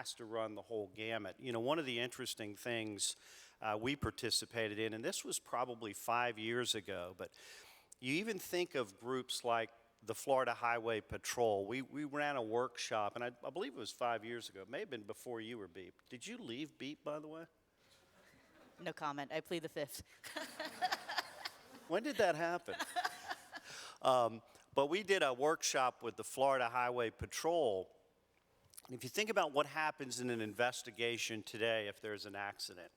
has to run the whole gamut. You know, one of the interesting things we participated in, and this was probably 5 years ago, but you even think of groups like the Florida Highway Patrol. We ran a workshop, and I believe it was 5 years ago. It may have been before you were beep. Did you leave beep, by the way? No comment. I plead the fifth. When did that happen? But we did a workshop with the Florida Highway Patrol. And if you think about what happens in an investigation today if there's an accident,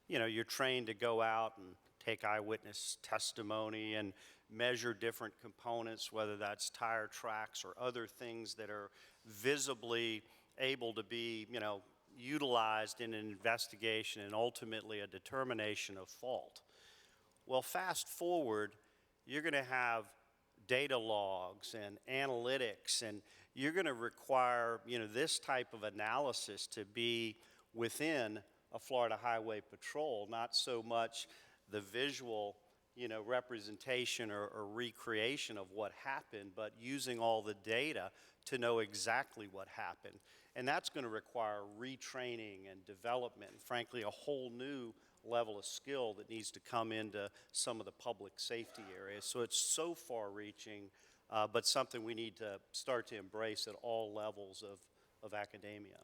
you know, you're trained to go out and take eyewitness testimony and measure different components, whether that's tire tracks or other things that are visibly able to be, you know, utilized in an investigation and ultimately a determination of fault. Well, fast forward, you're going to have data logs and analytics, and you're going to require, you know, this type of analysis to be within a Florida Highway Patrol, not so much the visual, you know, representation or recreation of what happened, but using all the data to know exactly what happened. And that's going to require retraining and development, and frankly, a whole new level of skill that needs to come into some of the public safety areas. So it's so far-reaching, but something we need to start to embrace at all levels of academia.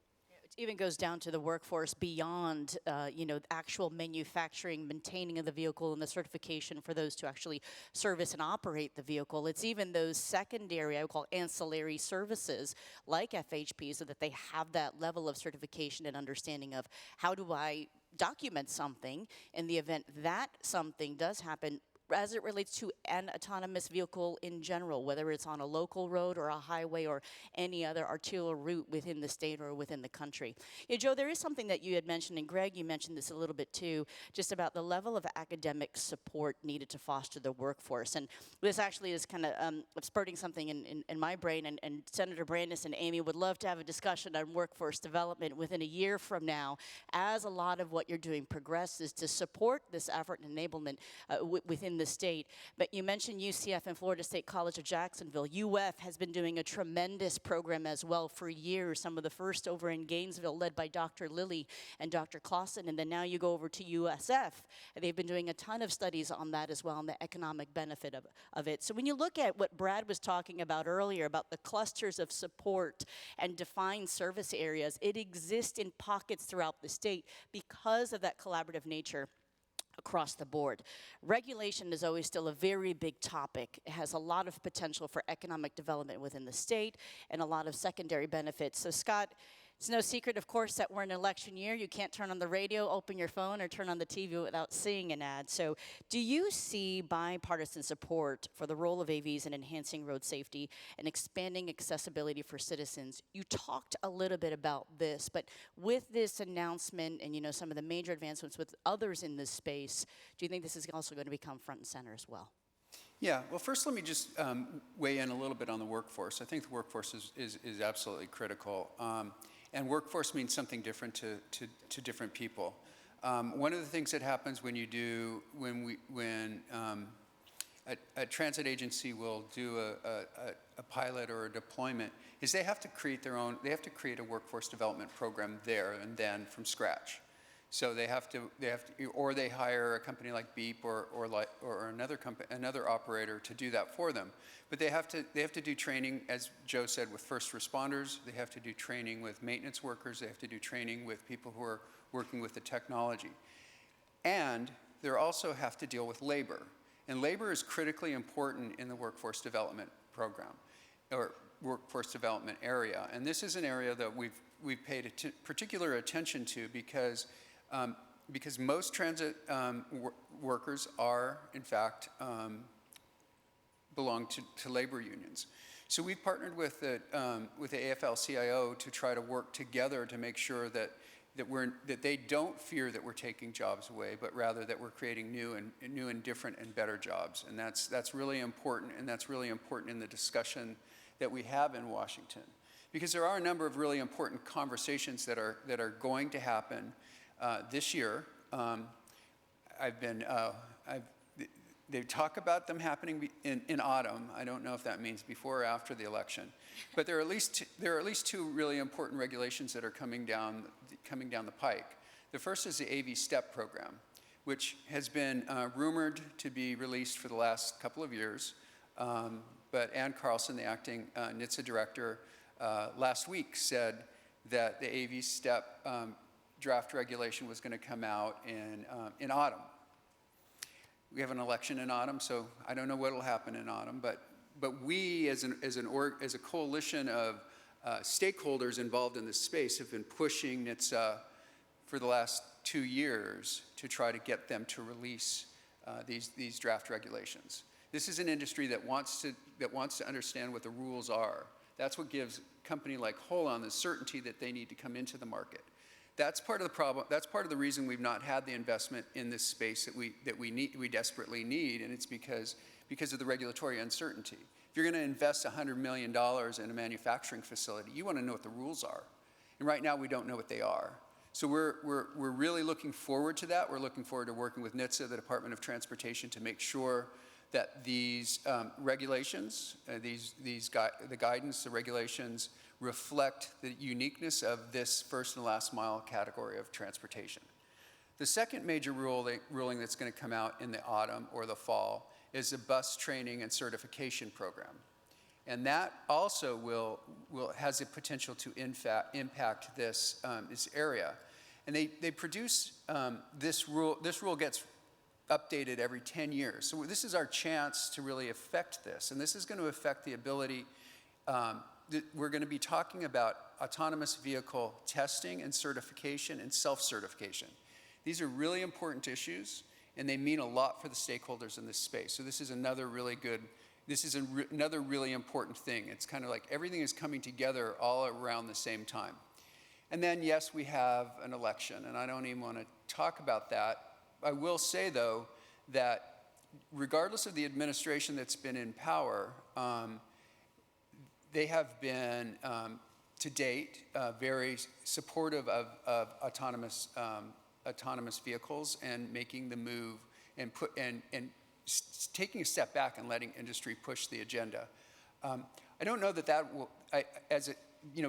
It even goes down to the workforce beyond, you know, actual manufacturing, maintaining of the vehicle, and the certification for those to actually service and operate the vehicle. It's even those secondary, I would call ancillary services, like FHP, so that they have that level of certification and understanding of how do I document something in the event that something does happen, as it relates to an autonomous vehicle in general, whether it's on a local road or a highway or any other arterial route within the state or within the country. Yeah, Joe, there is something that you had mentioned, and Greg, you mentioned this a little bit too, just about the level of academic support needed to foster the workforce. And this actually is kind of spurting something in my brain, and Senator Brandis and Amy would love to have a discussion on workforce development within a year from now, as a lot of what you're doing progresses to support this effort and enablement within the state. But you mentioned UCF and Florida State College of Jacksonville. UF has been doing a tremendous program as well for years, some of the first over in Gainesville, led by Dr. Lilly and Dr. Clausen, and then now you go over to USF, and they've been doing a ton of studies on that as well, and the economic benefit of it. So when you look at what Brad was talking about earlier, about the clusters of support and defined service areas, it exists in pockets throughout the state because of that collaborative nature across the board. Regulation is always still a very big topic. It has a lot of potential for economic development within the state and a lot of secondary benefits. So Scott, it's no secret, of course, that we're in an election year. You can't turn on the radio, open your phone, or turn on the TV without seeing an ad. So do you see bipartisan support for the role of AVs in enhancing road safety and expanding accessibility for citizens? You talked a little bit about this, but with this announcement and, you know, some of the major advancements with others in this space, do you think this is also going to become front and center as well? Yeah, well, first let me just weigh in a little bit on the workforce. I think the workforce is absolutely critical. And workforce means something different to different people. One of the things that happens when a transit agency will do a pilot or a deployment is they have to create a workforce development program there and then from scratch. So they have to, or they hire a company like Beep or another operator to do that for them. But they have to do training, as Joe said, with first responders. They have to do training with maintenance workers. They have to do training with people who are working with the technology. And they also have to deal with labor. And labor is critically important in the workforce development program, or workforce development area. And this is an area that we've paid particular attention to because most transit workers are, in fact, belong to labor unions. So we've partnered with the AFL-CIO to try to work together to make sure that they don't fear that we're taking jobs away, but rather that we're creating new and different and better jobs. And that's really important, and that's really important in the discussion that we have in Washington, because there are a number of really important conversations that are going to happen this year. they talk about them happening in autumn. I don't know if that means before or after the election. But there are at least two really important regulations that are coming down the pike. The first is the AV STEP program, which has been rumored to be released for the last couple of years. But Ann Carlson, the acting NHTSA director, last week said that the AV STEP draft regulation was going to come out in autumn. We have an election in autumn, so I don't know what will happen in autumn, but we as a coalition of stakeholders involved in this space have been pushing NHTSA for the last 2 years to try to get them to release these draft regulations. This is an industry that wants to understand what the rules are. That's what gives a company like Holon the certainty that they need to come into the market. That's part of the problem. That's part of the reason we've not had the investment in this space that we desperately need, and it's because of the regulatory uncertainty. If you're going to invest $100 million in a manufacturing facility, you want to know what the rules are, and right now we don't know what they are. So we're really looking forward to that. We're looking forward to working with NHTSA, the Department of Transportation, to make sure that these regulations, the guidance, the regulations, reflect the uniqueness of this first and last mile category of transportation. The second major ruling that's going to come out in the autumn or the fall is the bus training and certification program. And that also has the potential to impact this area. And they produce this rule. This rule gets updated every 10 years. So this is our chance to really affect this. And this is going to affect the ability. We're going to be talking about autonomous vehicle testing and certification and self-certification. These are really important issues, and they mean a lot for the stakeholders in this space. So this is another really important thing. It's kind of like everything is coming together all around the same time. And then, yes, we have an election, and I don't even want to talk about that. I will say, though, that regardless of the administration that's been in power, they have been, to date, very supportive of autonomous vehicles and making the move and taking a step back and letting industry push the agenda. I don't know that will,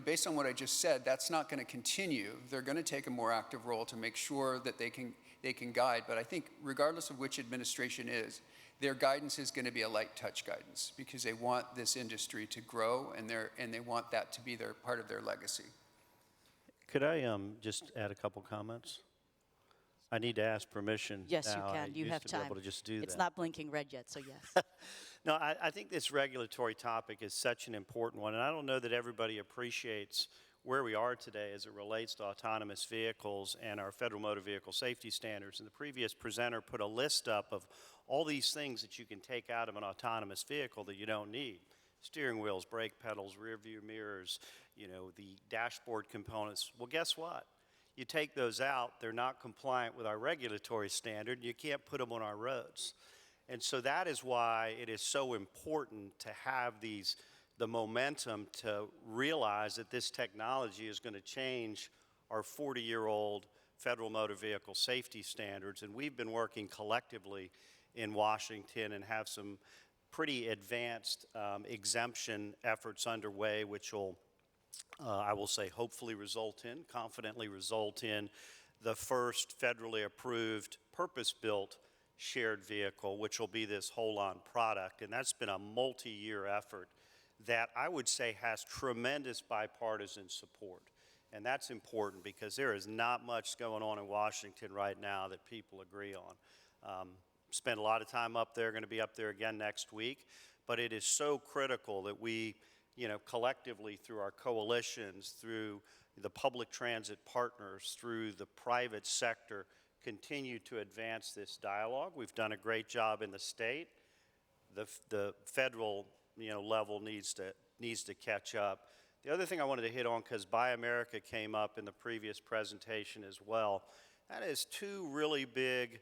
based on what I just said, that's not going to continue. They're going to take a more active role to make sure that they can guide. But I think regardless of which administration is, their guidance is going to be a light touch guidance because they want this industry to grow and they want that to be part of their legacy. Could I just add a couple comments? I need to ask permission. Yes, now. you can. You have time. I used to be able to just do It's that. not blinking red yet, so yes. No, I think this regulatory topic is such an important one, and I don't know that everybody appreciates where we are today as it relates to autonomous vehicles and our federal motor vehicle safety standards. And the previous presenter put a list up of all these things that you can take out of an autonomous vehicle that you don't need. Steering wheels, brake pedals, rear view mirrors, the dashboard components. Well, guess what? You take those out, they're not compliant with our regulatory standard, and you can't put them on our roads. And so that is why it is so important to have the momentum to realize that this technology is going to change our 40-year-old federal motor vehicle safety standards. And we've been working collectively in Washington and have some pretty advanced exemption efforts underway, which will, I will say, hopefully confidently result in the first federally approved purpose-built shared vehicle, which will be this Holon product. And that's been a multi-year effort that I would say has tremendous bipartisan support. And that's important because there is not much going on in Washington right now that people agree on. Spent a lot of time up there, going to be up there again next week, but it is so critical that we, collectively through our coalitions, through the public transit partners, through the private sector, continue to advance this dialogue. We've done a great job in the state. The federal level needs to catch up. The other thing I wanted to hit on, because Buy America came up in the previous presentation as well, that is two really big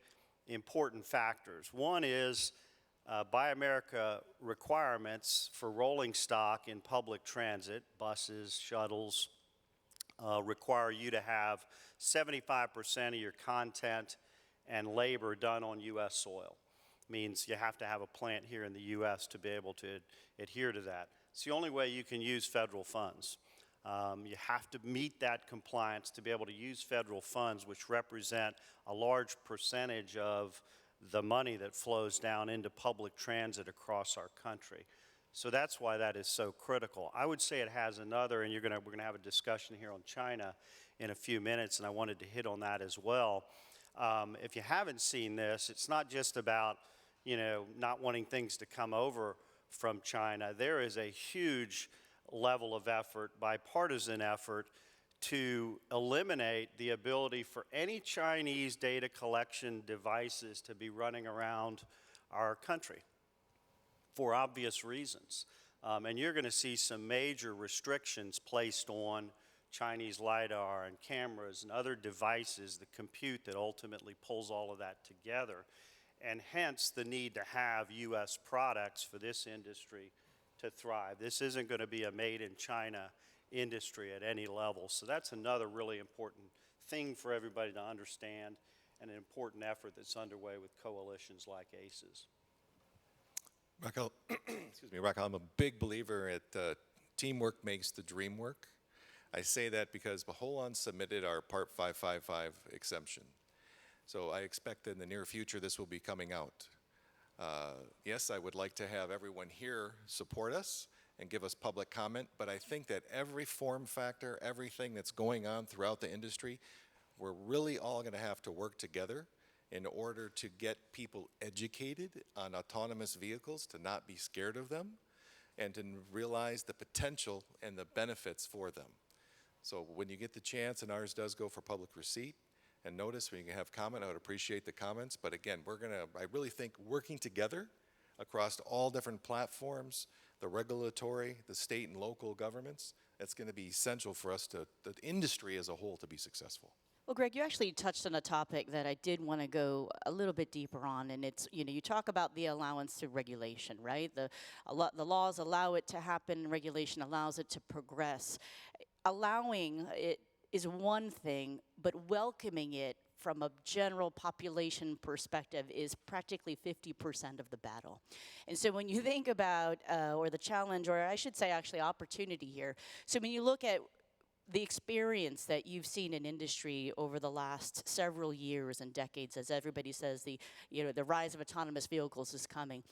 important factors. One is Buy America requirements for rolling stock in public transit, buses, shuttles, require you to have 75% of your content and labor done on U.S. soil. means you have to have a plant here in the U.S. to be able to adhere to that. It's the only way you can use federal funds. You have to meet that compliance to be able to use federal funds, which represent a large percentage of the money that flows down into public transit across our country. So that's why that is so critical. I would say it has another, and we're gonna have a discussion here on China in a few minutes, and I wanted to hit on that as well. If you haven't seen this, it's not just about, not wanting things to come over from China. There is a huge level of effort, bipartisan effort, to eliminate the ability for any Chinese data collection devices to be running around our country for obvious reasons. And you're going to see some major restrictions placed on Chinese LiDAR and cameras and other devices, the compute that ultimately pulls all of that together, and hence the need to have U.S. products for this industry to thrive. This isn't going to be a made in China industry at any level. So that's another really important thing for everybody to understand, and an important effort that's underway with coalitions like ACES. Racquel, excuse me, Racquel, I'm a big believer at teamwork makes the dream work. I say that because Holland submitted our Part 555 exemption. So I expect in the near future this will be coming out. Yes, I would like to have everyone here support us and give us public comment, but I think that every form factor, everything that's going on throughout the industry, we're really all going to have to work together in order to get people educated on autonomous vehicles, to not be scared of them, and to realize the potential and the benefits for them. So when you get the chance, and ours does go for public receipt, and notice when you can have comment, I would appreciate the comments. But again, I really think working together across all different platforms, the regulatory, the state and local governments, that's going to be essential for us the industry as a whole to be successful. Well, Greg, you actually touched on a topic that I did want to go a little bit deeper on, and it's, you talk about the allowance to regulation, right? The laws allow it to happen, regulation allows it to progress. Allowing it is one thing, but welcoming it from a general population perspective is practically 50% of the battle. And so when you think about, or the challenge, or I should say actually opportunity here, so when you look at the experience that you've seen in industry over the last several years and decades, as everybody says, the rise of autonomous vehicles is coming.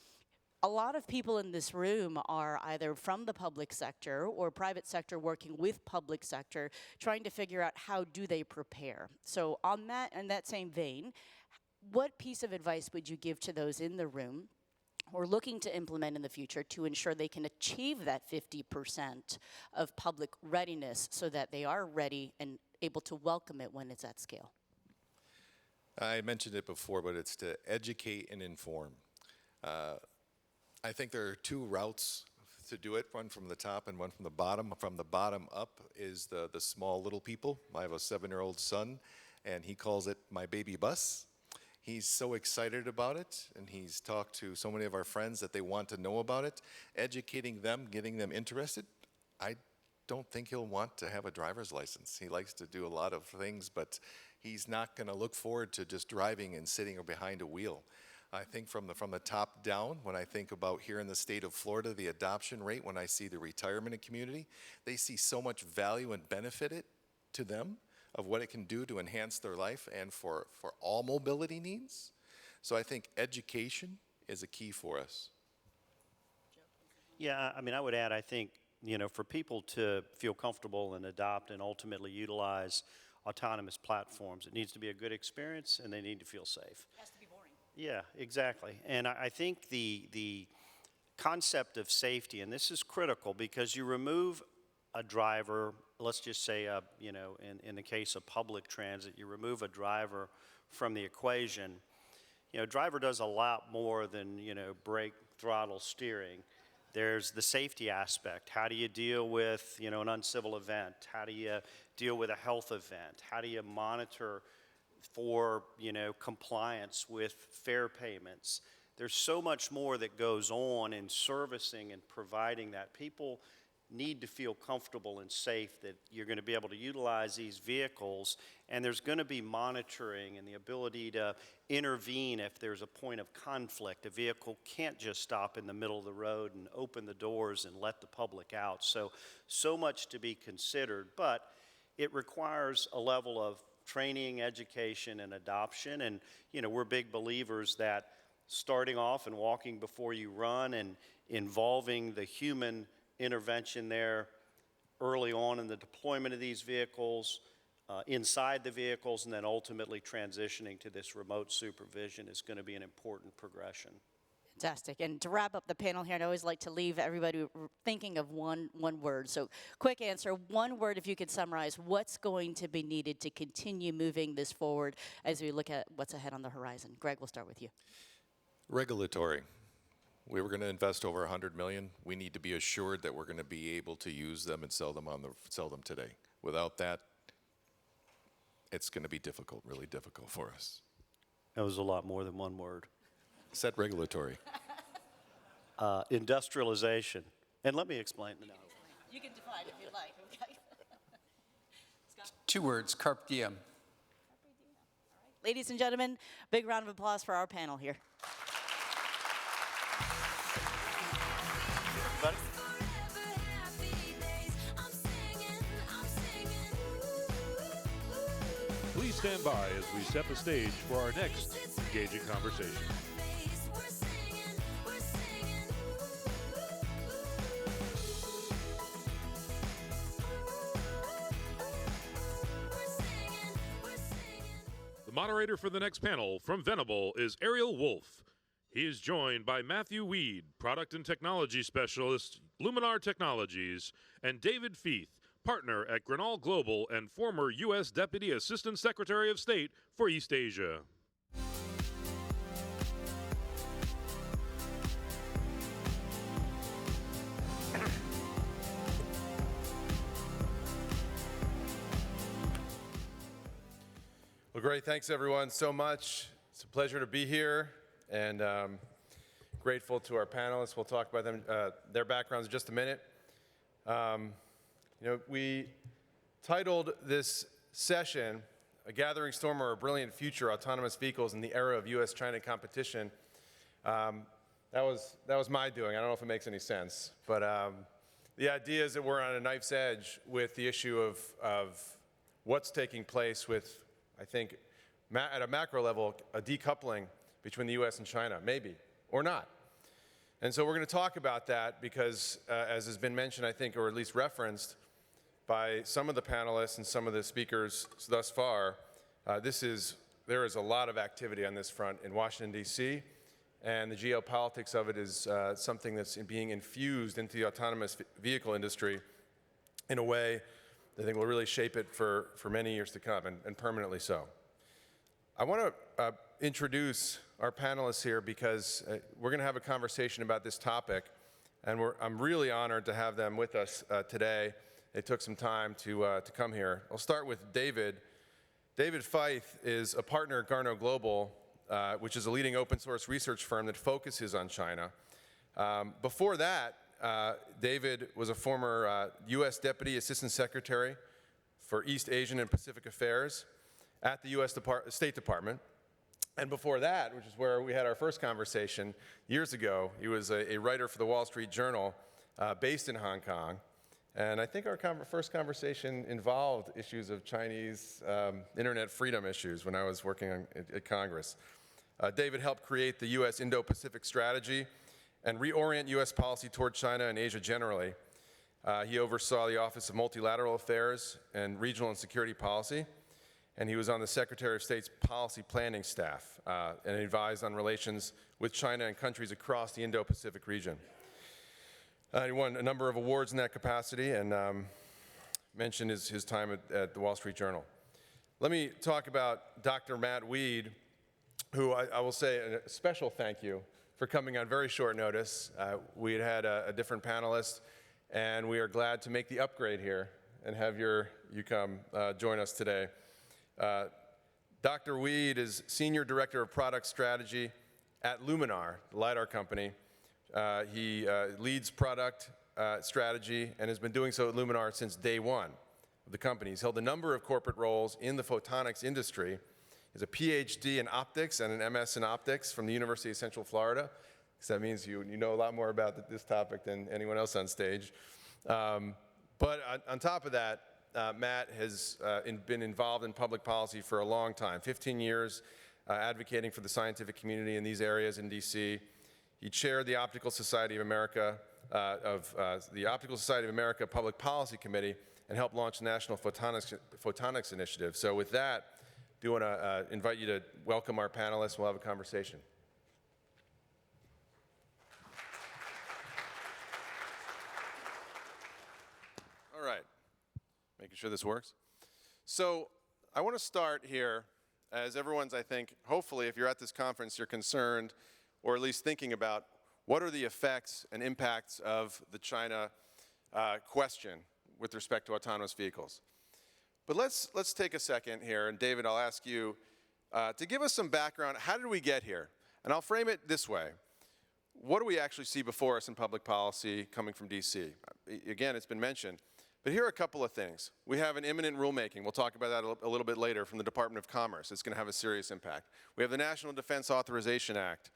A lot of people in this room are either from the public sector or private sector working with public sector, trying to figure out how do they prepare. So on that, in that same vein, what piece of advice would you give to those in the room or looking to implement in the future to ensure they can achieve that 50% of public readiness so that they are ready and able to welcome it when it's at scale? I mentioned it before, but it's to educate and inform. I think there are two routes to do it, one from the top and one from the bottom. From the bottom up is the small little people. I have a 7-year-old son, and he calls it my baby bus. He's so excited about it, and he's talked to so many of our friends that they want to know about it, educating them, getting them interested. I don't think he'll want to have a driver's license. He likes to do a lot of things, but he's not going to look forward to just driving and sitting behind a wheel. I think from the top down, when I think about here in the state of Florida, the adoption rate, when I see the retirement community, they see so much value and benefit it to them of what it can do to enhance their life and for all mobility needs. So I think education is a key for us. Yeah, I mean, I would add, I think, for people to feel comfortable and adopt and ultimately utilize autonomous platforms, it needs to be a good experience and they need to feel safe. It has to be boring. Yeah, exactly. And I think the concept of safety, and this is critical because you remove a driver, let's just say, in the case of public transit, you remove a driver from the equation. Driver does a lot more than, brake, throttle, steering. There's the safety aspect. How do you deal with, an uncivil event? How do you deal with a health event? How do you monitor for, compliance with fare payments? There's so much more that goes on in servicing and providing that. People need to feel comfortable and safe that you're going to be able to utilize these vehicles, and there's going to be monitoring and the ability to intervene if there's a point of conflict. A vehicle can't just stop in the middle of the road and open the doors and let the public out. So much to be considered, but it requires a level of training, education, and adoption. And, we're big believers that starting off and walking before you run and involving the human intervention there early on in the deployment of these vehicles, inside the vehicles, and then ultimately transitioning to this remote supervision is going to be an important progression. Fantastic. And to wrap up the panel here, I'd always like to leave everybody thinking of one word. So quick answer, one word if you could summarize what's going to be needed to continue moving this forward as we look at what's ahead on the horizon. Greg, we'll start with you. Regulatory. We were going to invest over $100 million. We need to be assured that we're going to be able to use them and sell them today. Without that, it's going to be difficult, really difficult for us. That was a lot more than one word. Said regulatory. Industrialization. And let me explain now. You can define if you'd like. Okay. 2 words, carpe diem. Ladies and gentlemen, big round of applause for our panel here. Everybody? Please stand by as we set the stage for our next engaging conversation. The moderator for the next panel from Venable is Ariel Wolf. He is joined by Matthew Weed, Product and Technology Specialist, Luminar Technologies, and David Feith, Partner at Garnaut Global and former U.S. Deputy Assistant Secretary of State for East Asia. Well, great. Thanks, everyone, so much. It's a pleasure to be here, and grateful to our panelists. We'll talk about them, their backgrounds in just a minute. We titled this session, A Gathering Storm or a Brilliant Future, Autonomous Vehicles in the Era of U.S.-China Competition. That was my doing. I don't know if it makes any sense. But the idea is that we're on a knife's edge with the issue of what's taking place with, I think, at a macro level, a decoupling between the U.S. and China, maybe, or not. And so we're going to talk about that because, as has been mentioned, I think, or at least referenced by some of the panelists and some of the speakers thus far, there is a lot of activity on this front in Washington, D.C., and the geopolitics of it is something that's being infused into the autonomous vehicle industry in a way that I think will really shape it for many years to come, and permanently so. I want to introduce our panelists here because we're going to have a conversation about this topic, and I'm really honored to have them with us today. They took some time to come here. I'll start with David. David Feith is a partner at Garnaut Global, which is a leading open source research firm that focuses on China. Before that, David was a former U.S. Deputy Assistant Secretary for East Asian and Pacific Affairs at the U.S. State Department. And before that, which is where we had our first conversation years ago, he was a writer for the Wall Street Journal based in Hong Kong. And I think our first conversation involved issues of Chinese internet freedom issues when I was working at Congress. David helped create the U.S. Indo-Pacific strategy and reorient U.S. policy toward China and Asia generally. He oversaw the Office of Multilateral Affairs and Regional and Security Policy, and he was on the Secretary of State's policy planning staff and advised on relations with China and countries across the Indo-Pacific region. He won a number of awards in that capacity and mentioned his time at the Wall Street Journal. Let me talk about Dr. Matt Weed, who I will say a special thank you for coming on very short notice. We had a different panelist, and we are glad to make the upgrade here and have you come join us today. Dr. Weed is Senior Director of Product Strategy at Luminar, the LiDAR company. He leads product strategy and has been doing so at Luminar since day one of the company. He's held a number of corporate roles in the photonics industry. He has a PhD in optics and an MS in optics from the University of Central Florida. So that means you know a lot more about this topic than anyone else on stage. But on top of that, Matt has been involved in public policy for a long time, 15 years advocating for the scientific community in these areas in DC. He chaired the Optical Society of America, the Optical Society of America Public Policy Committee and helped launch the National Photonics Initiative. So with that, I do want to invite you to welcome our panelists. We'll have a conversation. All right, making sure this works. So I want to start here, as everyone's, I think, hopefully if you're at this conference, you're concerned, or at least thinking about what are the effects and impacts of the China question with respect to autonomous vehicles. But let's take a second here, and David, I'll ask you to give us some background. How did we get here? And I'll frame it this way. What do we actually see before us in public policy coming from DC? Again, it's been mentioned. But here are a couple of things. We have an imminent rulemaking. We'll talk about that a little bit later from the Department of Commerce. It's going to have a serious impact. We have the National Defense Authorization Act.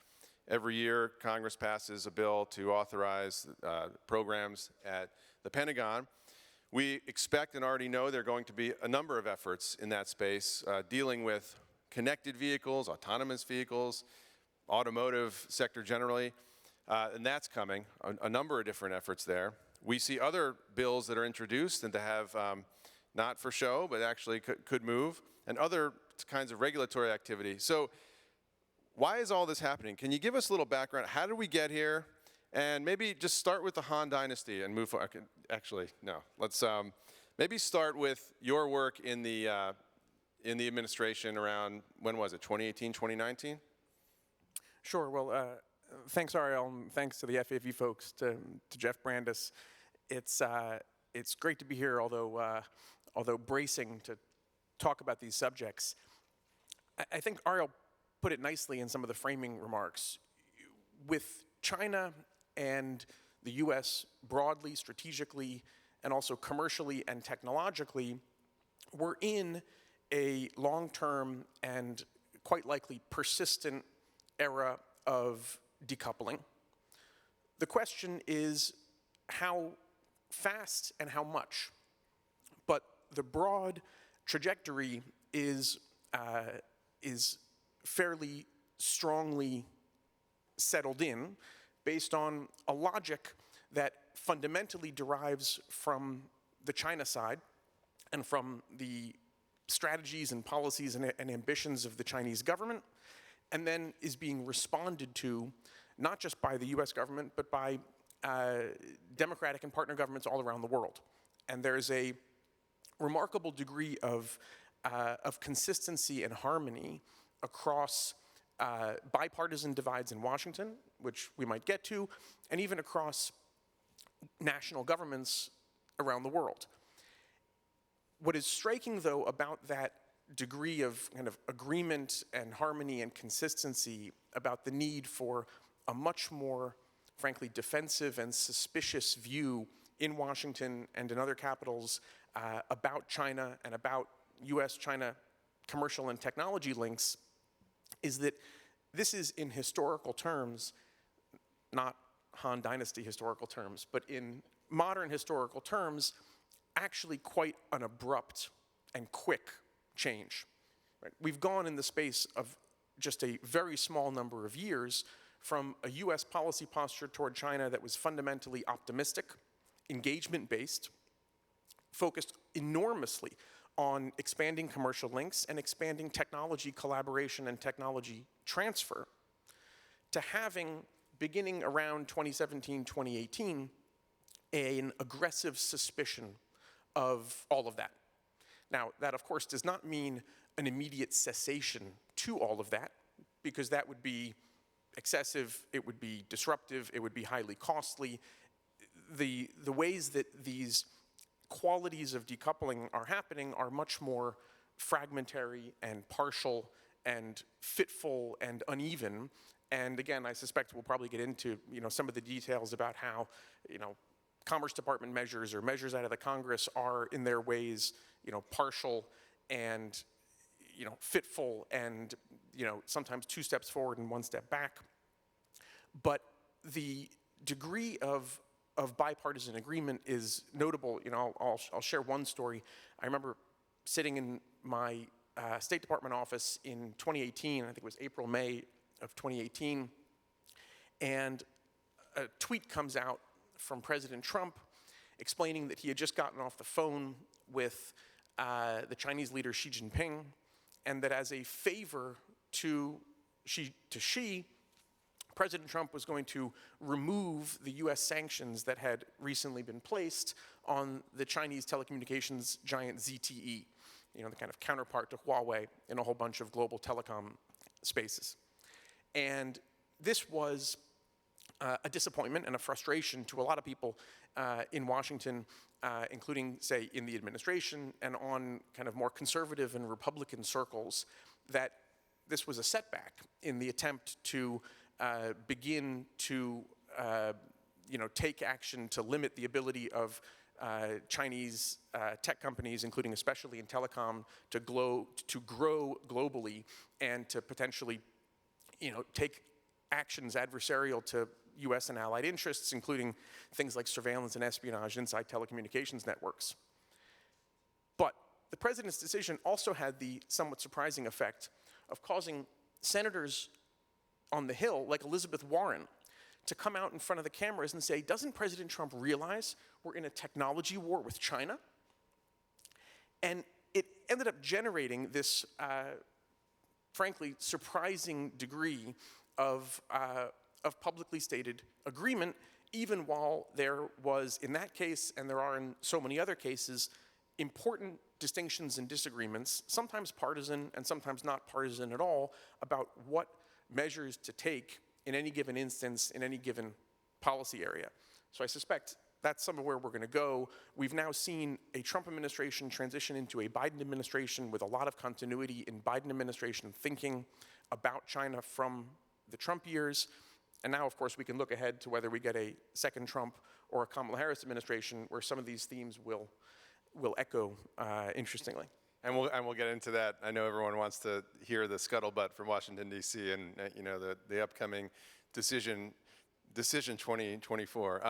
Every year, Congress passes a bill to authorize programs at the Pentagon. We expect and already know there are going to be a number of efforts in that space dealing with connected vehicles, autonomous vehicles, automotive sector generally, and that's coming, a number of different efforts there. We see other bills that are introduced and to have not for show, but actually could move, and other kinds of regulatory activity. So why is all this happening? Can you give us a little background? How did we get here? And maybe just start with the Han Dynasty and move forward. Actually, no. Let's maybe start with your work in the administration around, when was it, 2018, 2019? Sure. Well, thanks, Ariel, and thanks to the FAV folks, to Jeff Brandis. It's great to be here, although bracing to talk about these subjects. I think Ariel put it nicely in some of the framing remarks. With China and the U.S. broadly, strategically, and also commercially and technologically, we're in a long-term and quite likely persistent era of decoupling. The question is how fast and how much, but the broad trajectory is fairly strongly settled in based on a logic that fundamentally derives from the China side and from the strategies and policies and ambitions of the Chinese government, and then is being responded to not just by the US government, but by democratic and partner governments all around the world. And there's a remarkable degree of consistency and harmony across bipartisan divides in Washington, which we might get to, and even across national governments around the world. What is striking, though, about that degree of kind of agreement and harmony and consistency about the need for a much more, frankly, defensive and suspicious view in Washington and in other capitals about China and about US-China commercial and technology links is that this is, in historical terms, not Han Dynasty historical terms, but in modern historical terms, actually quite an abrupt and quick change. Right? We've gone in the space of just a very small number of years from a US policy posture toward China that was fundamentally optimistic, engagement-based, focused enormously on expanding commercial links and expanding technology collaboration and technology transfer, to having, beginning around 2017, 2018, an aggressive suspicion of all of that. Now, that of course does not mean an immediate cessation to all of that, because that would be excessive, it would be disruptive, it would be highly costly. The ways that these qualities of decoupling are happening are much more fragmentary and partial and fitful and uneven. And again, I suspect we'll probably get into some of the details about how Commerce Department measures or measures out of the Congress are in their ways, partial and, fitful and, sometimes 2 steps forward and 1 step back. But the degree of bipartisan agreement is notable. I'll share one story. I remember sitting in my State Department office in 2018, I think it was April, May of 2018, and a tweet comes out from President Trump explaining that he had just gotten off the phone with the Chinese leader Xi Jinping, and that as a favor to Xi, President Trump was going to remove the US sanctions that had recently been placed on the Chinese telecommunications giant ZTE, the kind of counterpart to Huawei in a whole bunch of global telecom spaces. And this was a disappointment and a frustration to a lot of people in Washington, including, say, in the administration and on kind of more conservative and Republican circles, that this was a setback in the attempt to begin to take action to limit the ability of Chinese tech companies, including especially in telecom, to grow globally and to potentially take actions adversarial to US and allied interests, including things like surveillance and espionage inside telecommunications networks. But the president's decision also had the somewhat surprising effect of causing senators on the Hill, like Elizabeth Warren, to come out in front of the cameras and say, doesn't President Trump realize we're in a technology war with China? And it ended up generating this, frankly, surprising degree of publicly stated agreement, even while there was, in that case, and there are in so many other cases, important distinctions and disagreements, sometimes partisan and sometimes not partisan at all, about what measures to take in any given instance, in any given policy area. So I suspect that's some of where we're going to go. We've now seen a Trump administration transition into a Biden administration with a lot of continuity in Biden administration thinking about China from the Trump years. And now, of course, we can look ahead to whether we get a second Trump or a Kamala Harris administration where some of these themes will echo interestingly. And we'll get into that. I know everyone wants to hear the scuttlebutt from Washington, D.C. and the upcoming decision 2024.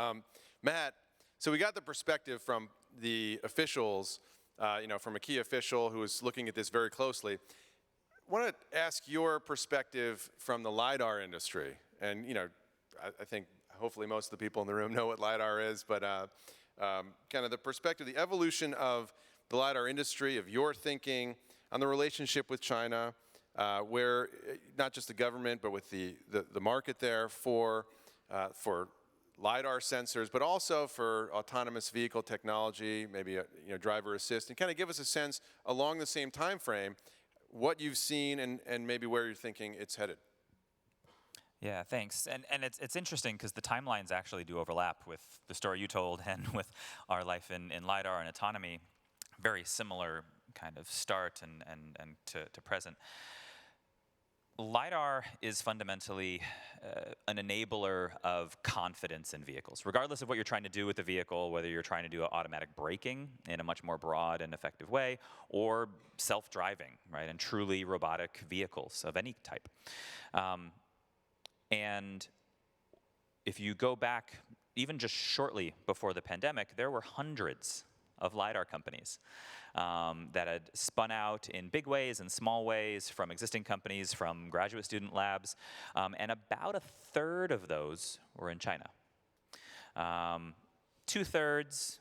Matt, so we got the perspective from the officials, from a key official who is looking at this very closely. I want to ask your perspective from the LiDAR industry. And I think hopefully most of the people in the room know what LiDAR is, but kind of the perspective, the evolution of the LiDAR industry, of your thinking on the relationship with China, where not just the government, but with the market there for LiDAR sensors, but also for autonomous vehicle technology, maybe driver assist, and kind of give us a sense along the same time frame, what you've seen and maybe where you're thinking it's headed. Yeah, thanks. And it's interesting because the timelines actually do overlap with the story you told and with our life in LiDAR and autonomy. Very similar kind of start and to present. LiDAR is fundamentally an enabler of confidence in vehicles. Regardless of what you're trying to do with the vehicle, whether you're trying to do automatic braking in a much more broad and effective way, or self-driving, right, and truly robotic vehicles of any type. And if you go back even just shortly before the pandemic, there were hundreds of LiDAR companies that had spun out in big ways and small ways from existing companies, from graduate student labs, and about a third of those were in China. 2/3,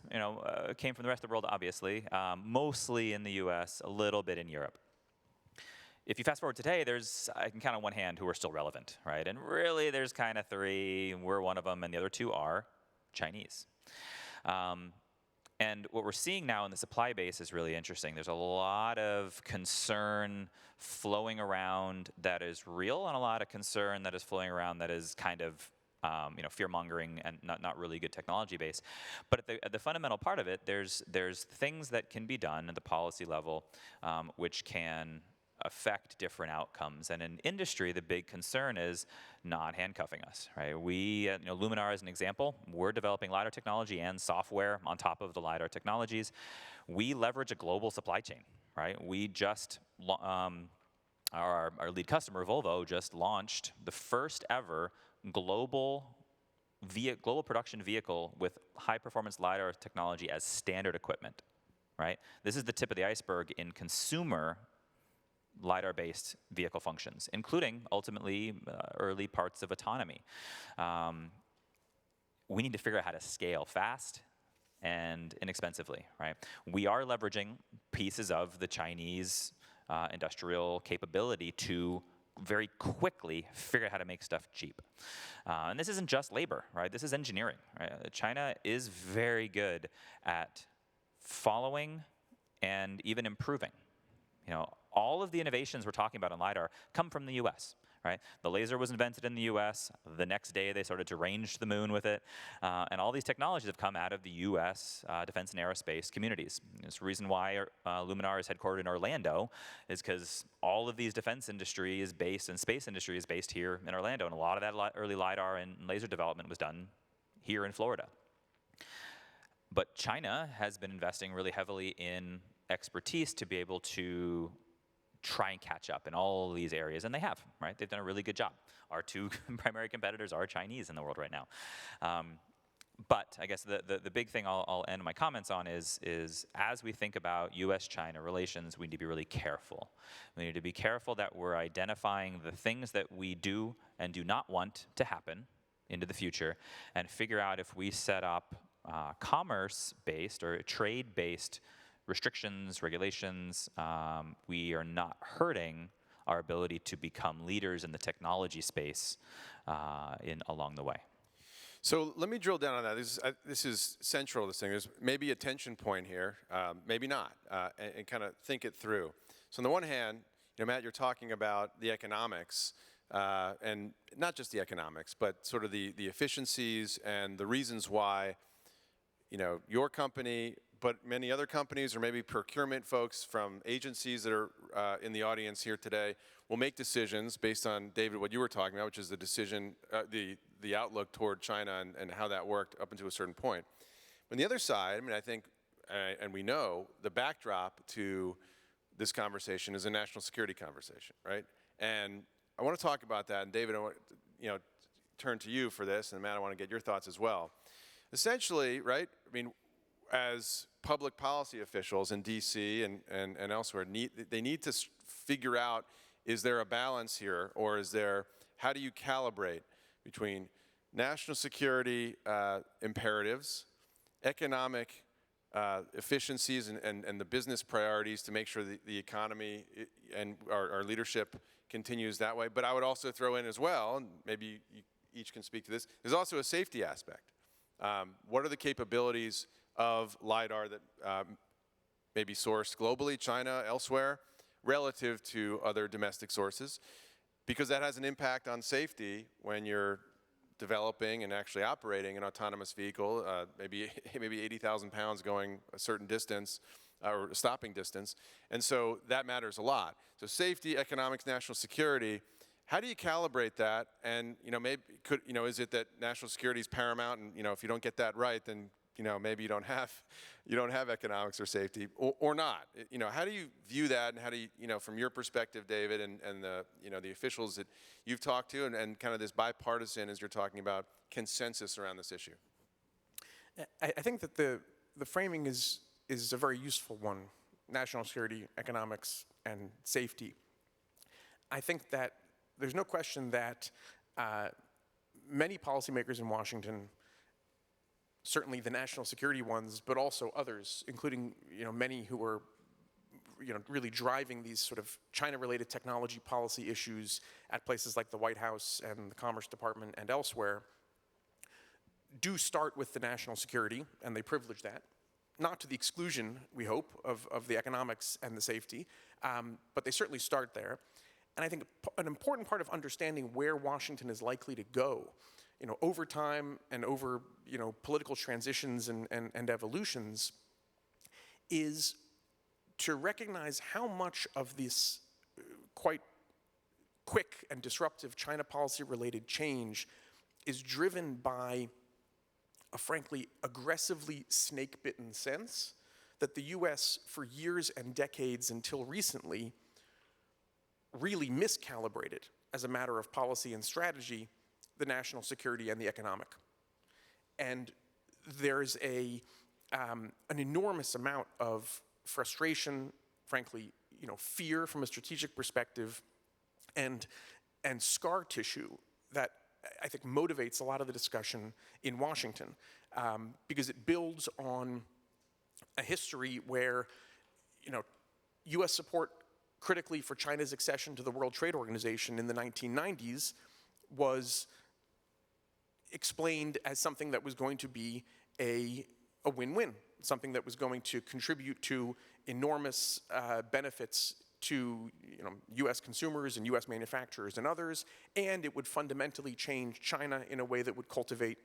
came from the rest of the world, obviously, mostly in the US, a little bit in Europe. If you fast forward today, I can count on one hand who are still relevant, right? And really there's kind of 3, we're one of them, and the other 2 are Chinese. And what we're seeing now in the supply base is really interesting. There's a lot of concern flowing around that is real, and a lot of concern that is flowing around that is kind of fear-mongering and not really good technology base. But at the fundamental part of it, there's things that can be done at the policy level which can affect different outcomes. And in industry, the big concern is not handcuffing us, right? We, Luminar as an example, we're developing LiDAR technology and software on top of the LiDAR technologies. We leverage a global supply chain, right? We just, our lead customer, Volvo, just launched the first ever global production vehicle with high-performance LiDAR technology as standard equipment, right? This is the tip of the iceberg in consumer LiDAR-based vehicle functions, including, ultimately, early parts of autonomy. We need to figure out how to scale fast and inexpensively, right? We are leveraging pieces of the Chinese industrial capability to very quickly figure out how to make stuff cheap. And this isn't just labor, right? This is engineering, right? China is very good at following and even improving. All of the innovations we're talking about in LiDAR come from the US, right? The laser was invented in the US. The next day, they started to range to the moon with it. And all these technologies have come out of the US defense and aerospace communities. It's the reason why Luminar is headquartered in Orlando, is because all of these defense industry is based, and space industry is based here in Orlando. And a lot of that early LiDAR and laser development was done here in Florida. But China has been investing really heavily in expertise to be able to try and catch up in all of these areas, and they have, right? They've done a really good job. Our two primary competitors are Chinese in the world right now. But I guess the big thing I'll end my comments on is as we think about US-China relations, we need to be really careful. We need to be careful that we're identifying the things that we do and do not want to happen into the future, and figure out if we set up commerce-based or trade-based restrictions, regulations, we are not hurting our ability to become leaders in the technology space along the way. So let me drill down on that. This is central to this thing. There's maybe a tension point here, maybe not, and kind of think it through. So on the one hand, Matt, you're talking about the economics, and not just the economics, but sort of the efficiencies and the reasons why, your company, but many other companies, or maybe procurement folks from agencies that are in the audience here today, will make decisions based on, David, what you were talking about, which is the decision, the outlook toward China and how that worked up until a certain point. On the other side, I think, and we know, the backdrop to this conversation is a national security conversation, right? And I want to talk about that, and David, I want to turn to you for this, and Matt, I want to get your thoughts as well. Essentially, right, as public policy officials in DC and elsewhere, they need to figure out, is there a balance here, or how do you calibrate between national security imperatives, economic efficiencies, and the business priorities to make sure the economy and our leadership continues that way? But I would also throw in as well, and maybe you each can speak to this, there's also a safety aspect. What are the capabilities of LiDAR that may be sourced globally, China, elsewhere, relative to other domestic sources? Because that has an impact on safety when you're developing and actually operating an autonomous vehicle, maybe 80,000 pounds going a certain distance, or stopping distance. And so that matters a lot. So safety, economics, national security, how do you calibrate that? And is it that national security is paramount, and if you don't get that right, then maybe you don't have economics or safety, or not. How do you view that, and how do you, from your perspective, David, and the officials that you've talked to, and kind of this bipartisan, as you're talking about, consensus around this issue? I think that the framing is a very useful one: national security, economics, and safety. I think that there's no question that many policymakers in Washington, certainly the national security ones, but also others, including many who are really driving these sort of China-related technology policy issues at places like the White House and the Commerce Department and elsewhere, do start with the national security, and they privilege that, not to the exclusion, we hope, of the economics and the safety, but they certainly start there. And I think an important part of understanding where Washington is likely to go, over time and over, political transitions and evolutions, is to recognize how much of this quite quick and disruptive China policy-related change is driven by a frankly aggressively snake-bitten sense that the US for years and decades until recently really miscalibrated as a matter of policy and strategy the national security and the economic. And there's an enormous amount of frustration, frankly, fear from a strategic perspective, and scar tissue that I think motivates a lot of the discussion in Washington, because it builds on a history where, U.S. support critically for China's accession to the World Trade Organization in the 1990s was explained as something that was going to be a win-win, something that was going to contribute to enormous benefits to U.S. consumers and U.S. manufacturers and others, and it would fundamentally change China in a way that would cultivate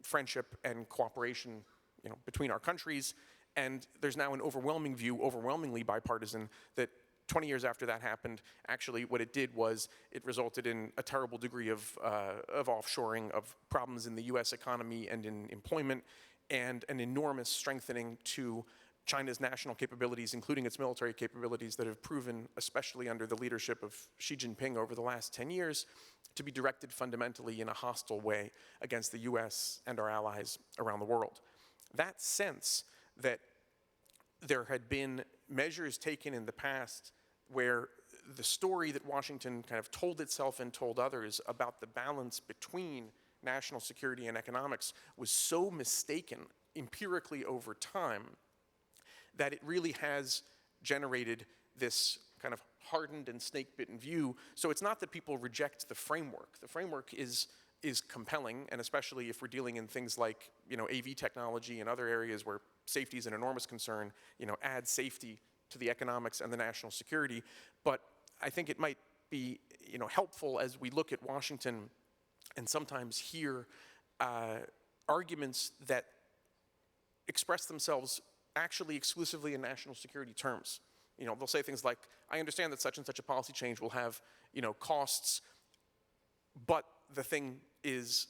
friendship and cooperation between our countries. And there's now an overwhelming view, overwhelmingly bipartisan, that 20 years after that happened, actually what it did was it resulted in a terrible degree of offshoring, of problems in the US economy and in employment, and an enormous strengthening to China's national capabilities, including its military capabilities that have proven, especially under the leadership of Xi Jinping over the last 10 years, to be directed fundamentally in a hostile way against the US and our allies around the world. That sense that there had been measures taken in the past where the story that Washington kind of told itself and told others about the balance between national security and economics was so mistaken empirically over time that it really has generated this kind of hardened and snake-bitten view. So it's not that people reject the framework. The framework is compelling, and especially if we're dealing in things like AV technology and other areas where safety is an enormous concern, add safety to the economics and the national security. But I think it might be helpful as we look at Washington and sometimes hear arguments that express themselves actually exclusively in national security terms. They'll say things like, I understand that such and such a policy change will have costs, but the thing is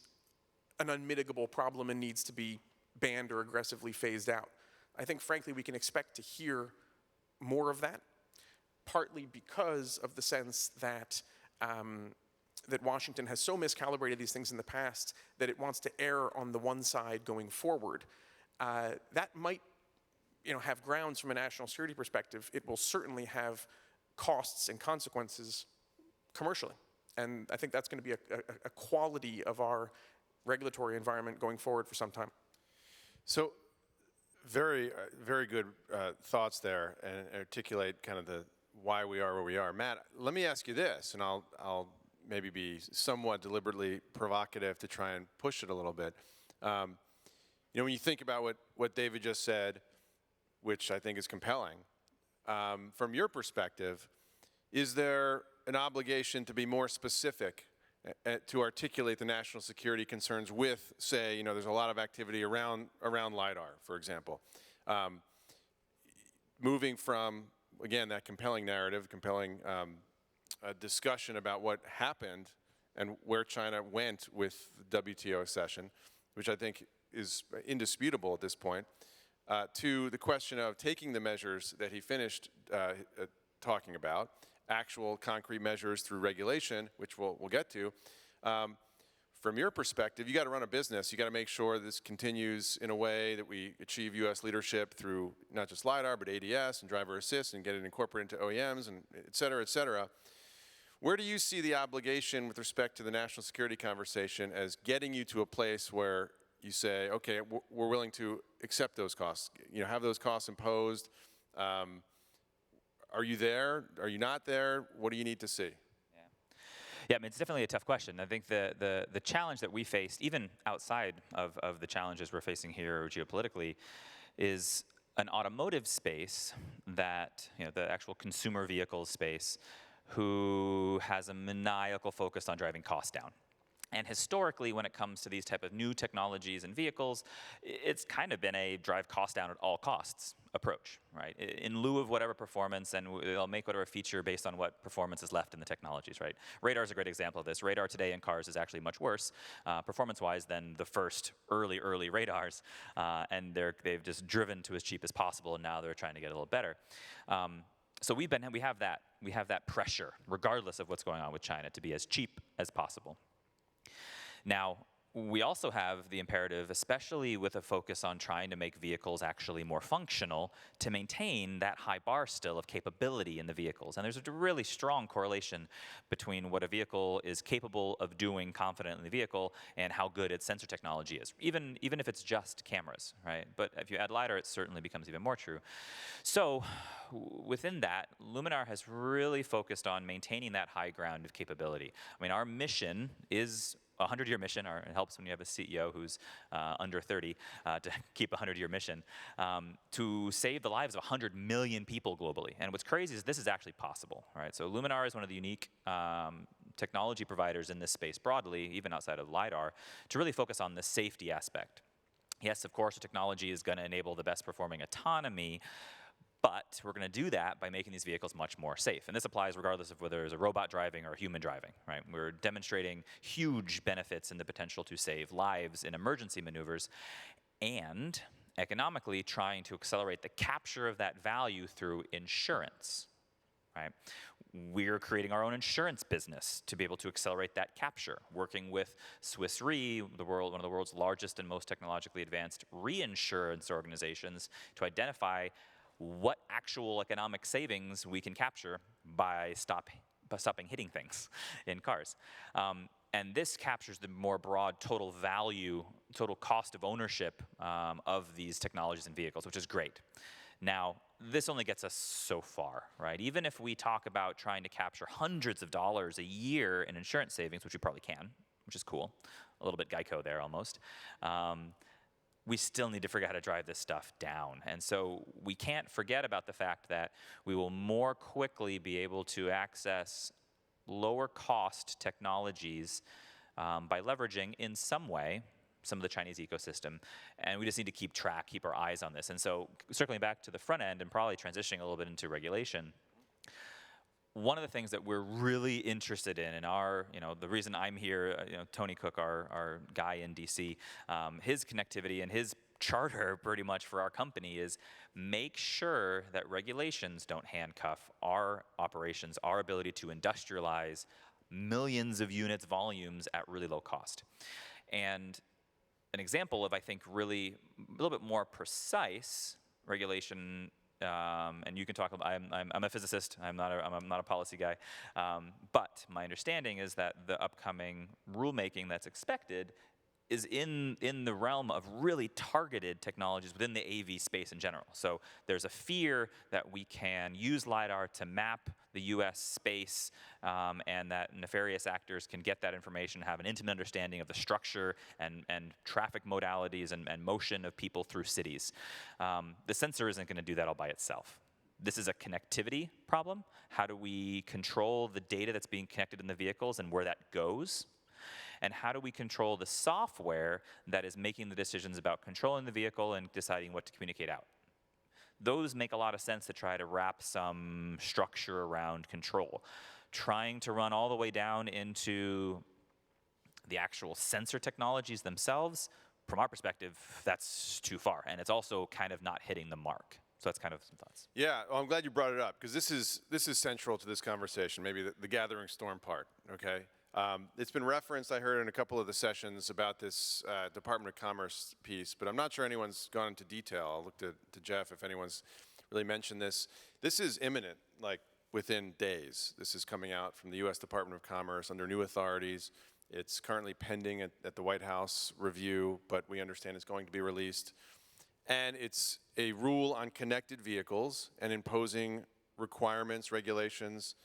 an unmitigable problem and needs to be banned or aggressively phased out. I think, frankly, we can expect to hear more of that, partly because of the sense that that Washington has so miscalibrated these things in the past that it wants to err on the one side going forward. That might have grounds from a national security perspective. It will certainly have costs and consequences commercially. And I think that's going to be a quality of our regulatory environment going forward for some time. So very, very good thoughts there, and articulate kind of the why we are where we are. Matt, let me ask you this, and I'll maybe be somewhat deliberately provocative to try and push it a little bit. When you think about what David just said, which I think is compelling, from your perspective, is there an obligation to be more specific to articulate the national security concerns with, say, there's a lot of activity around LiDAR, for example. Moving from, again, that compelling narrative, compelling discussion about what happened and where China went with the WTO accession, which I think is indisputable at this point, to the question of taking the measures that he finished talking about, actual concrete measures through regulation, which we'll get to. From your perspective, you got to run a business. You got to make sure this continues in a way that we achieve U.S. leadership through not just LiDAR, but ADS and driver assist, and get it incorporated into OEMs, and et cetera, et cetera. Where do you see the obligation with respect to the national security conversation as getting you to a place where you say, okay, we're willing to accept those costs, have those costs imposed? Are you there? Are you not there? What do you need to see? Yeah, I mean, it's definitely a tough question. I think the challenge that we faced, even outside of the challenges we're facing here geopolitically, is an automotive space that, the actual consumer vehicle space, who has a maniacal focus on driving costs down. And historically, when it comes to these type of new technologies and vehicles, it's kind of been a drive cost down at all costs approach, right? In lieu of whatever performance, and they'll make whatever feature based on what performance is left in the technologies, right? Radar is a great example of this. Radar today in cars is actually much worse, performance-wise, than the first early radars, and they've just driven to as cheap as possible, and now they're trying to get a little better. So we have that pressure, regardless of what's going on with China, to be as cheap as possible. Now, we also have the imperative, especially with a focus on trying to make vehicles actually more functional, to maintain that high bar still of capability in the vehicles. And there's a really strong correlation between what a vehicle is capable of doing confidently in the vehicle and how good its sensor technology is, even if it's just cameras, right? But if you add LiDAR, it certainly becomes even more true. So within that, Luminar has really focused on maintaining that high ground of capability. I mean, our mission is a 100-year mission, or it helps when you have a CEO who's under 30 to keep a 100-year mission, to save the lives of 100 million people globally. And what's crazy is this is actually possible, right? So Luminar is one of the unique technology providers in this space broadly, even outside of LiDAR, to really focus on the safety aspect. Yes, of course, the technology is going to enable the best performing autonomy, but we're going to do that by making these vehicles much more safe. And this applies regardless of whether it's a robot driving or human driving, right? We're demonstrating huge benefits in the potential to save lives in emergency maneuvers, and economically trying to accelerate the capture of that value through insurance, right? We're creating our own insurance business to be able to accelerate that capture, working with Swiss Re, one of the world's largest and most technologically advanced reinsurance organizations, to identify what actual economic savings we can capture by stopping hitting things in cars. And this captures the more broad total value, total cost of ownership of these technologies and vehicles, which is great. Now, this only gets us so far, right? Even if we talk about trying to capture hundreds of dollars a year in insurance savings, which we probably can, which is cool, a little bit Geico there almost, we still need to figure out how to drive this stuff down. And so we can't forget about the fact that we will more quickly be able to access lower cost technologies by leveraging in some way some of the Chinese ecosystem. And we just need to keep our eyes on this. And so circling back to the front end and probably transitioning a little bit into regulation, one of the things that we're really interested in our, the reason I'm here, Tony Cook, our guy in DC, his connectivity and his charter pretty much for our company is make sure that regulations don't handcuff our operations, our ability to industrialize millions of units volumes at really low cost. And an example of, I think, really a little bit more precise regulation, and you can talk about, I'm a physicist, I'm not a policy guy, but my understanding is that the upcoming rulemaking that's expected is in the realm of really targeted technologies within the AV space in general. So there's a fear that we can use LiDAR to map the US space and that nefarious actors can get that information, have an intimate understanding of the structure and traffic modalities and motion of people through cities. The sensor isn't going to do that all by itself. This is a connectivity problem. How do we control the data that's being connected in the vehicles and where that goes? And how do we control the software that is making the decisions about controlling the vehicle and deciding what to communicate out? Those make a lot of sense to try to wrap some structure around control. Trying to run all the way down into the actual sensor technologies themselves, from our perspective, that's too far. And it's also kind of not hitting the mark. So that's kind of some thoughts. Yeah, well, I'm glad you brought it up, because this is central to this conversation, maybe the gathering storm part, okay? It's been referenced, I heard in a couple of the sessions about this Department of Commerce piece, but I'm not sure anyone's gone into detail. I'll look to Jeff if anyone's really mentioned this. This is imminent, like within days. This is coming out from the US Department of Commerce under new authorities. It's currently pending at the White House review, but we understand it's going to be released. And it's a rule on connected vehicles and imposing requirements, regulations,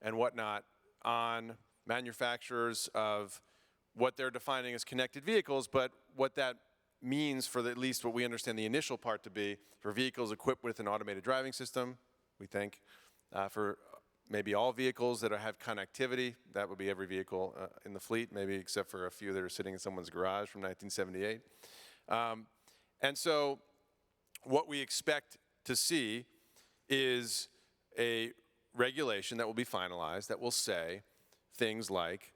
and whatnot on manufacturers of what they're defining as connected vehicles, but what that means for at least what we understand the initial part to be for vehicles equipped with an automated driving system, we think, for maybe all vehicles that have connectivity. That would be every vehicle in the fleet, maybe except for a few that are sitting in someone's garage from 1978. And so what we expect to see is a regulation that will be finalized that will say things like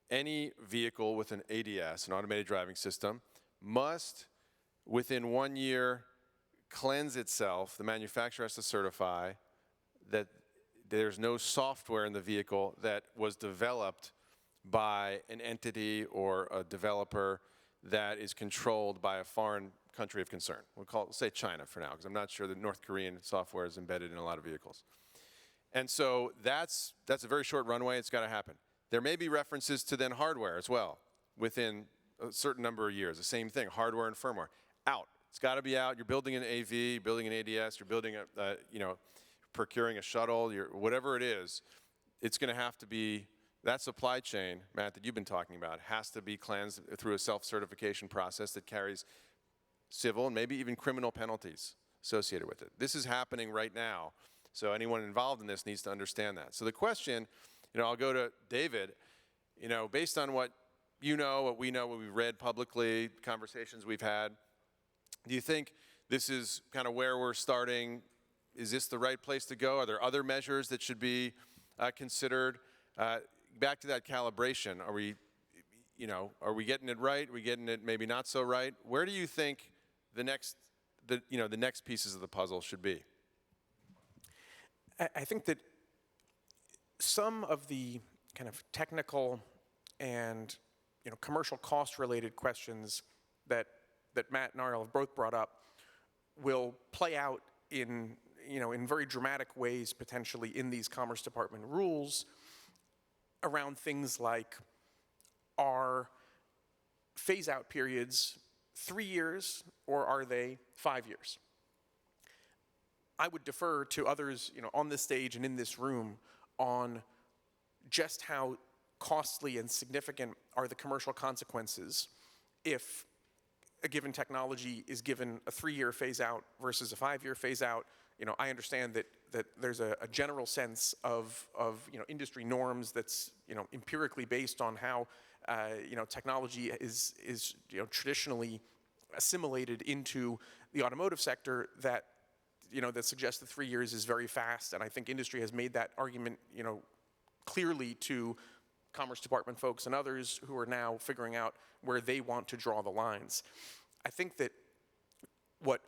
any vehicle with an ADS, an automated driving system, must within 1 year cleanse itself. The manufacturer has to certify that there's no software in the vehicle that was developed by an entity or a developer that is controlled by a foreign country of concern. We'll say China for now, because I'm not sure that North Korean software is embedded in a lot of vehicles. And so that's a very short runway. It's got to happen. There may be references to then hardware as well within a certain number of years. The same thing, hardware and firmware. Out. It's got to be out. You're building an AV, building an ADS, you're building procuring a shuttle, whatever it is, it's going to have to be, that supply chain, Matt, that you've been talking about, has to be cleansed through a self-certification process that carries civil and maybe even criminal penalties associated with it. This is happening right now, so anyone involved in this needs to understand that. So the question, I'll go to David, based on what you know, what we know, what we've read publicly, conversations we've had, do you think this is kind of where we're starting? Is this the right place to go? Are there other measures that should be considered? Back to that calibration, are we getting it right? Are we getting it maybe not so right? Where do you think the next pieces of the puzzle should be? I think that some of the kind of technical and commercial cost-related questions that Matt and Ariel have both brought up will play out in very dramatic ways potentially in these Commerce Department rules around things like, are phase-out periods 3 years or are they 5 years? I would defer to others on this stage and in this room on just how costly and significant are the commercial consequences if a given technology is given a 3-year phase-out versus a 5-year phase-out. I understand that there's a general sense of industry norms that's empirically based on how technology is traditionally assimilated into the automotive sector that that suggests that 3 years is very fast, and I think industry has made that argument clearly to Commerce Department folks and others who are now figuring out where they want to draw the lines. I think that what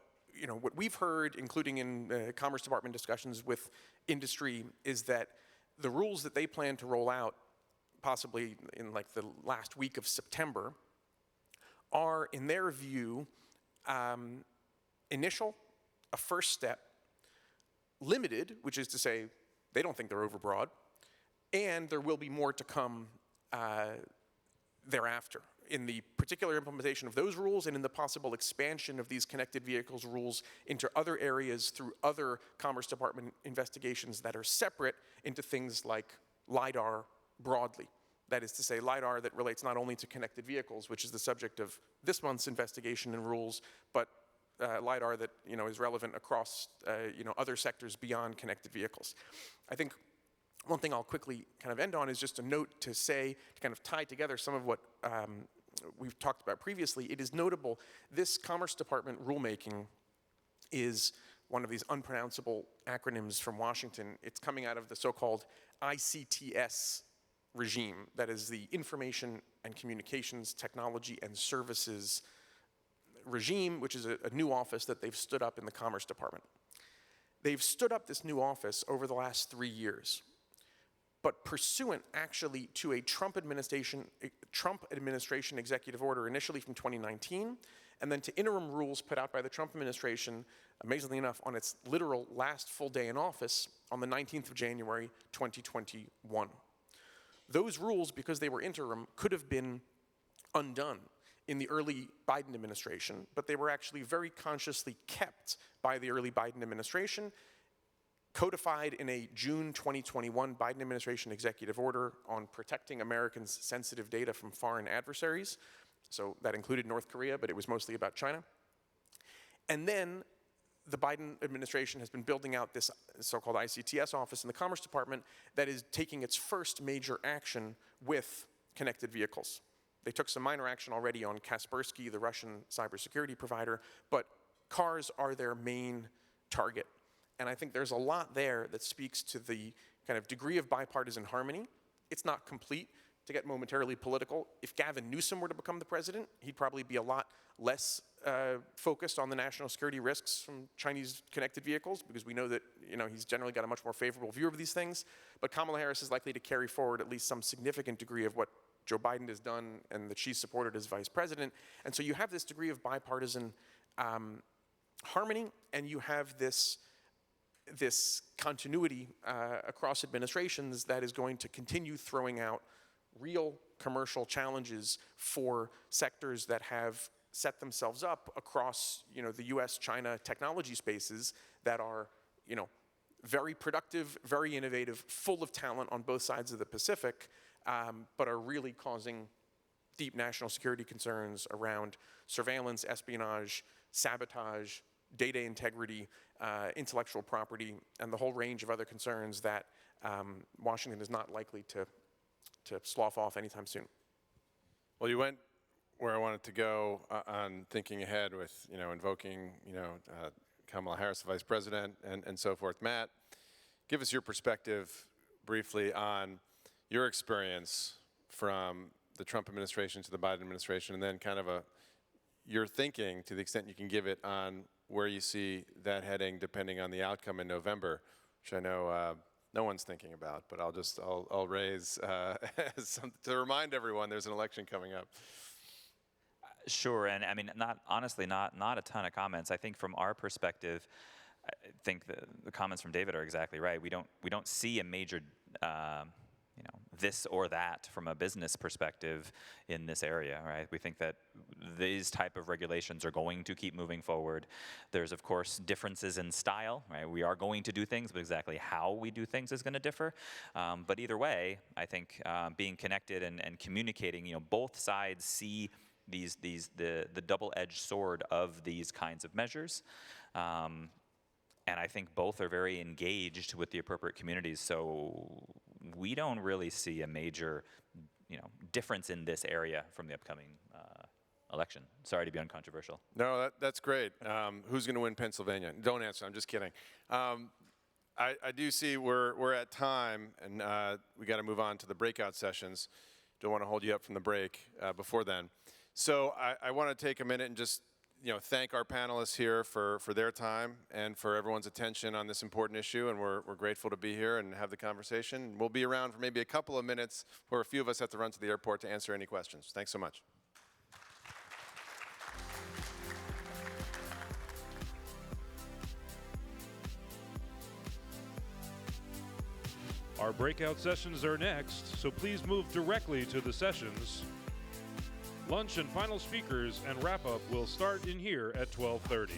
we've heard, including in Commerce Department discussions with industry, is that the rules that they plan to roll out, possibly in like the last week of September, are, in their view, initial, a first step, limited, which is to say they don't think they're overbroad, and there will be more to come thereafter in the particular implementation of those rules and in the possible expansion of these connected vehicles rules into other areas through other Commerce Department investigations that are separate into things like LiDAR broadly. That is to say, LiDAR that relates not only to connected vehicles, which is the subject of this month's investigation and rules, but LiDAR that is relevant across other sectors beyond connected vehicles. I think one thing I'll quickly kind of end on is just a note to say, to kind of tie together some of what we've talked about previously. It is notable, this Commerce Department rulemaking is one of these unpronounceable acronyms from Washington. It's coming out of the so-called ICTS regime, that is the Information and Communications Technology and Services regime, which is a new office that they've stood up in the Commerce Department. They've stood up this new office over the last 3 years, but pursuant actually to a Trump administration executive order initially from 2019, and then to interim rules put out by the Trump administration, amazingly enough, on its literal last full day in office on the 19th of January, 2021. Those rules, because they were interim, could have been undone in the early Biden administration, but they were actually very consciously kept by the early Biden administration, codified in a June 2021 Biden administration executive order on protecting Americans' sensitive data from foreign adversaries. So that included North Korea, but it was mostly about China. And then the Biden administration has been building out this so-called ICTS office in the Commerce Department that is taking its first major action with connected vehicles. They took some minor action already on Kaspersky, the Russian cybersecurity provider, but cars are their main target. And I think there's a lot there that speaks to the kind of degree of bipartisan harmony. It's not complete. To get momentarily political, if Gavin Newsom were to become the president, he'd probably be a lot less focused on the national security risks from Chinese connected vehicles, because we know that he's generally got a much more favorable view of these things. But Kamala Harris is likely to carry forward at least some significant degree of what Joe Biden has done and that she's supported as vice president. And so you have this degree of bipartisan harmony, and you have this continuity across administrations that is going to continue throwing out real commercial challenges for sectors that have set themselves up across the US-China technology spaces that are very productive, very innovative, full of talent on both sides of the Pacific, but are really causing deep national security concerns around surveillance, espionage, sabotage, data integrity, intellectual property, and the whole range of other concerns that Washington is not likely to slough off anytime soon. Well, you went where I wanted to go on thinking ahead with, invoking, Kamala Harris, the vice president, and so forth. Matt, give us your perspective briefly on your experience from the Trump administration to the Biden administration, and then kind of your thinking, to the extent you can give it, on where you see that heading depending on the outcome in November, which I know no one's thinking about, but I'll raise to remind everyone there's an election coming up. Sure, and I mean, not a ton of comments. I think from our perspective, I think the comments from David are exactly right. We don't see a major this or that from a business perspective in this area, right? We think that these type of regulations are going to keep moving forward. There's, of course, differences in style, right? We are going to do things, but exactly how we do things is going to differ. But either way, I think being connected and communicating, both sides see the double-edged sword of these kinds of measures. And I think both are very engaged with the appropriate communities. So we don't really see a major, difference in this area from the upcoming election. Sorry to be uncontroversial. No, that's great. Who's going to win Pennsylvania? Don't answer. I'm just kidding. I do see we're at time, and we got to move on to the breakout sessions. Don't want to hold you up from the break before then. So I want to take a minute and just thank our panelists here for their time and for everyone's attention on this important issue, and we're grateful to be here and have the conversation. We'll be around for maybe a couple of minutes where a few of us have to run to the airport to answer any questions. Thanks so much. Our breakout sessions are next, so please move directly to the sessions. Lunch and final speakers and wrap-up will start in here at 12:30.